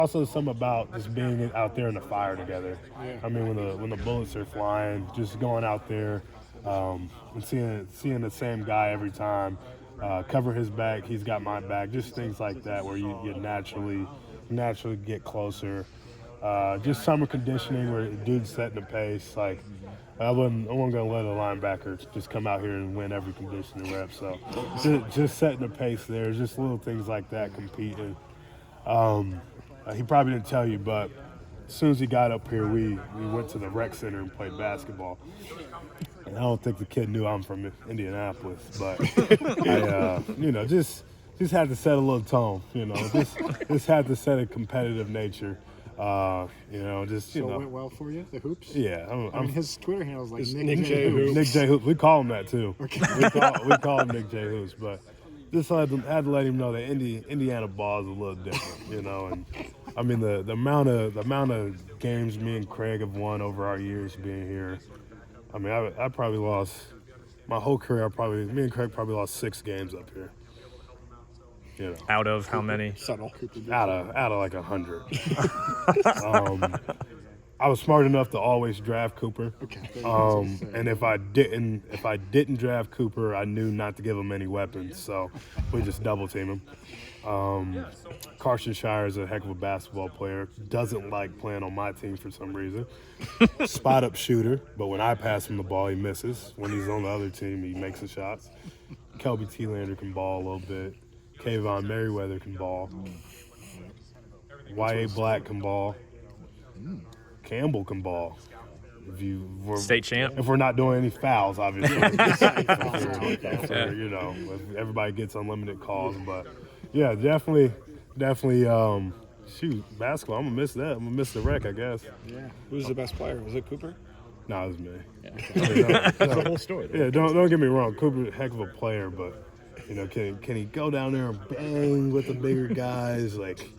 Also, something about just being out there in the fire together. Yeah. I mean, when the bullets are flying, just going out there and seeing the same guy every time, cover his back, he's got my back, just things like that where you naturally get closer. Just summer conditioning where dude's setting the pace. Like I wasn't gonna let a linebacker just come out here and win every conditioning rep. So just setting the pace there, just little things like that, competing. He probably didn't tell you, but as soon as he got up here, we went to the rec center and played basketball. And I don't think the kid knew I'm from Indianapolis, but just had to set a little tone. Just had to set a competitive nature. So it went well for you, the hoops? Yeah. I mean, his Twitter handle is like Nick J. Hoops. Nick J. Hoops. We call him that too. Okay. We call him Nick J. Hoops, but just had to let him know that Indiana ball is a little different, and I mean the amount of games me and Craig have won over our years being here. I mean, I probably lost my whole career. Me and Craig probably lost 6 games up here. Out of how many? Subtle. Out of like 100. I was smart enough to always draft Cooper. Okay. And if I didn't draft Cooper, I knew not to give him any weapons, so we just double team him. Carson Shire is a heck of a basketball player. Doesn't like playing on my team for some reason. Spot up shooter, but when I pass him the ball, he misses. When he's on the other team, he makes the shots. Kelby T-Lander can ball a little bit. Kayvon Merriweather can ball. Y.A. Black can ball. Campbell can ball. State champ. If we're not doing any fouls, obviously. If everybody gets unlimited calls. But yeah, definitely. Shoot, basketball. I'm gonna miss that. I'm gonna miss the rec, I guess. Yeah. Who's the best player? Was it Cooper? No, it was me. That's the whole story. Yeah, don't get me wrong. Cooper's a heck of a player, but can he go down there and bang with the bigger guys? Like,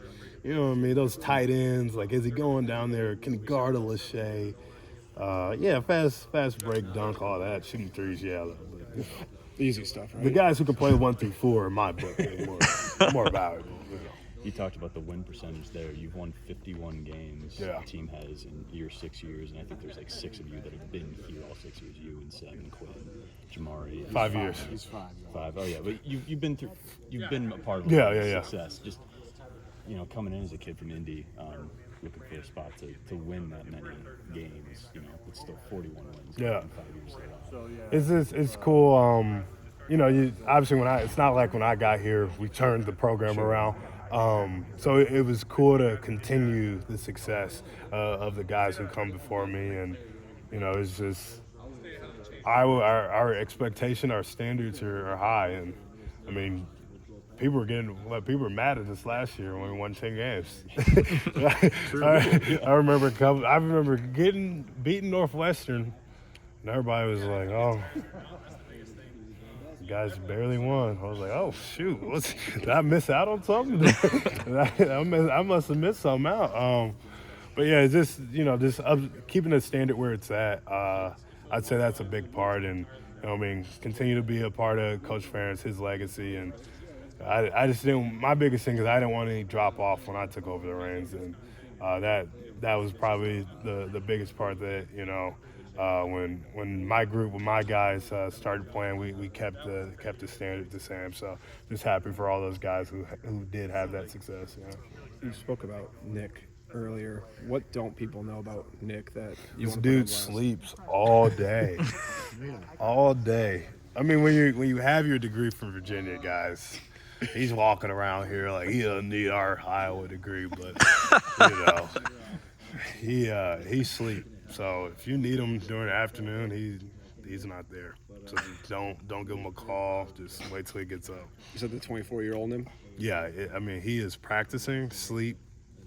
you know what I mean? Those tight ends. Like, is he going down there? Can he guard a Lachey? Fast break, dunk, all that. Shooting threes, yeah. Easy stuff, right? The guys who can play 1 through 4 in my book are more valuable. You talked about the win percentage there. You've won 51 games. Yeah. The team has in your 6 years, and I think there's like 6 of you that have been here all 6 years. You and Sam and Quinn, Jamari. 5 years. He's 5. 5. Oh yeah, but you've been a part of success. Just coming in as a kid from Indy, looking for a spot to win that many games. It's still 41 wins. Yeah. In 5 years later. It's cool. Obviously it's not like when I got here, we turned the program around. So it was cool to continue the success of the guys who come before me, and it's just our expectation, our standards are high, and I mean people were mad at us last year when we won 10 games. I remember getting beaten Northwestern, and everybody was like, "Oh, you guys barely won." I was like, "Oh shoot, did I miss out on something? I must have missed something out." But yeah, just keeping the standard where it's at. I'd say that's a big part, and continue to be a part of Coach Ferentz, his legacy, and I just didn't. My biggest thing is I didn't want any drop off when I took over the reins, and that was probably the biggest part that when my group, when my guys started playing, we kept the standard the same. So just happy for all those guys who did have that success. You spoke about Nick earlier. What don't people know about Nick that you This want to dude put on blast? sleeps all day, all day. I mean, when you have your degree from Virginia, guys, he's walking around here like he doesn't need our Iowa degree, but he sleeps. So if you need him during the afternoon, he's not there. So don't give him a call. Just wait till he gets up. You said the 24-year-old him? Yeah, he is practicing, sleep,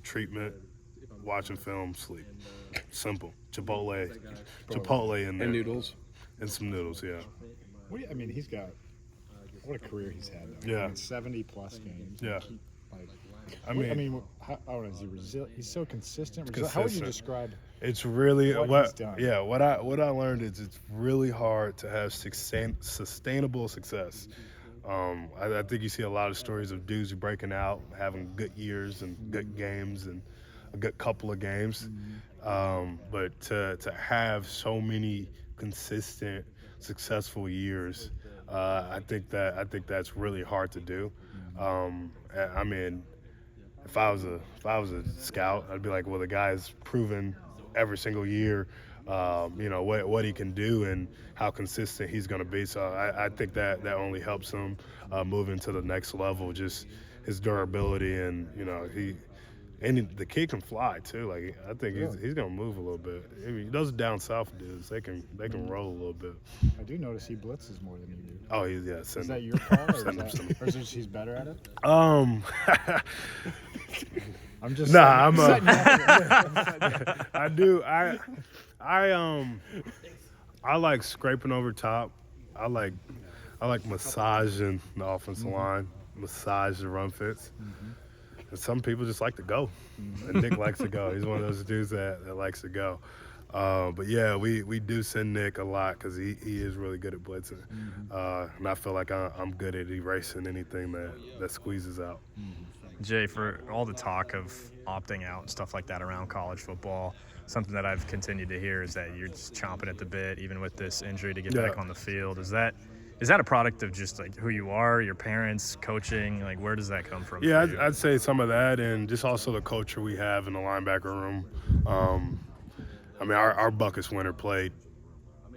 treatment, watching film, sleep. Simple. Chipotle in there. And noodles? And some noodles, yeah. He's got what a career he's had. Though. Yeah. 70+ games. Yeah. He's so consistent. How would you describe? It's really what he's done? Yeah, what I learned is it's really hard to have sustainable success. I think you see a lot of stories of dudes who breaking out, having good years and good games and a good couple of games. But to have so many consistent, successful years, I think that's really hard to do. I mean, if I was a scout, I'd be like, well, the guy's proven every single year, what he can do and how consistent he's going to be. So I think that only helps him move into the next level. Just his durability and the kid can fly too. Like I think he's gonna move a little bit. I mean, those down south dudes, they can roll a little bit. I do notice he blitzes more than you do. Oh, Is that your call, or is it just he's better at it? I'm just I do. I like scraping over top. I like massaging the offensive line, massage the run fits. And some people just like to go. And Nick likes to go. He's one of those dudes that likes to go. But yeah, we do send Nick a lot because he is really good at blitzing. And I feel like I'm good at erasing anything that squeezes out. Jay, for all the talk of opting out and stuff like that around college football, something that I've continued to hear is that you're just chomping at the bit, even with this injury, to get back on the field. Is that a product of just like who you are, your parents, coaching? Like, where does that come from? Yeah, I'd say some of that, and just also the culture we have in the linebacker room. I mean, our Buckets winner played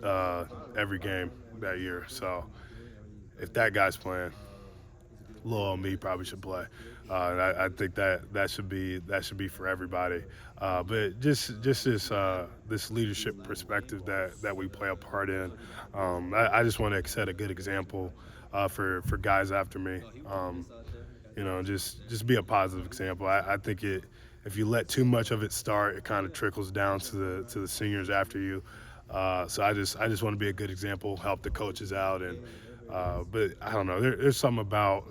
every game that year, so if that guy's playing, little old me probably should play. I think that should be for everybody. But just this leadership perspective that we play a part in. I just want to set a good example for guys after me. Just be a positive example. I think if you let too much of it start, it kind of trickles down to the seniors after you. So I just want to be a good example, help the coaches out, and but I don't know. There's something about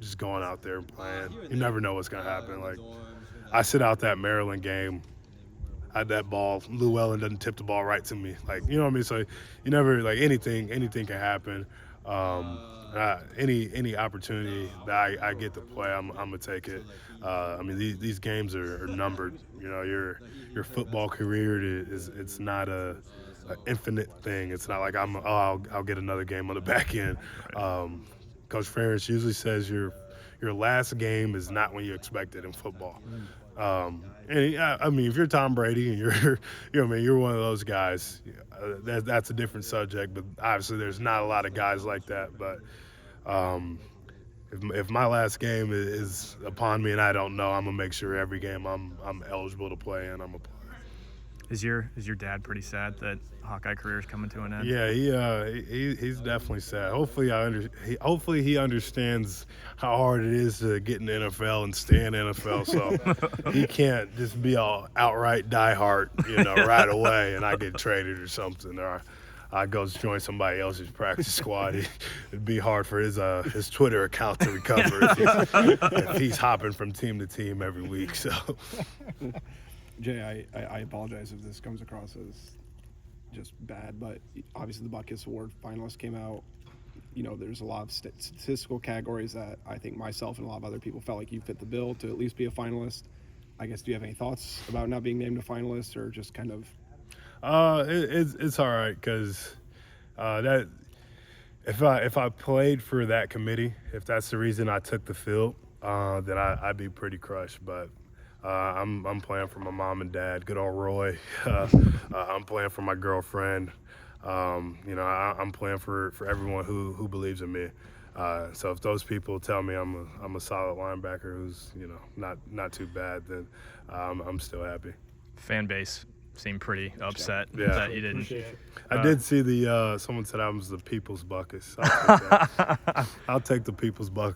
just going out there and playing. You never know what's gonna happen. Like I sit out that Maryland game, I had that ball. Llewellyn doesn't tip the ball right to me. Like you know what I mean. So you never anything can happen. Any opportunity that I get to play, I'm gonna take it. I mean these games are numbered. You know your football career it's not an infinite thing. It's not like I'll get another game on the back end. Coach Ferentz usually says your last game is not when you expect it in football. And I mean, if you're Tom Brady and you're one of those guys, that's a different subject. But obviously, there's not a lot of guys like that. But if my last game is upon me and I don't know, I'm gonna make sure every game I'm eligible to play and I'm gonna play. Is your dad pretty sad that Hawkeye career is coming to an end? Yeah, he's definitely sad. Hopefully he understands how hard it is to get in the NFL and stay in the NFL. So he can't just be all outright diehard, right away, and I get traded or something, or I go join somebody else's practice squad. It'd be hard for his Twitter account to recover if he's hopping from team to team every week. So. Jay, I apologize if this comes across as just bad, but obviously the Buckets Award finalists came out. There's a lot of statistical categories that I think myself and a lot of other people felt like you fit the bill to at least be a finalist. I guess, do you have any thoughts about not being named a finalist, or just kind of? It's all right because that if I played for that committee, if that's the reason I took the field, then I'd be pretty crushed, but. I'm playing for my mom and dad, good old Roy. I'm playing for my girlfriend. I'm playing for everyone who believes in me. So if those people tell me I'm a solid linebacker who's not too bad, then I'm still happy. Fan base seemed pretty upset that you didn't. I did see someone said I was the People's Buckets. I'll take the People's Buckets.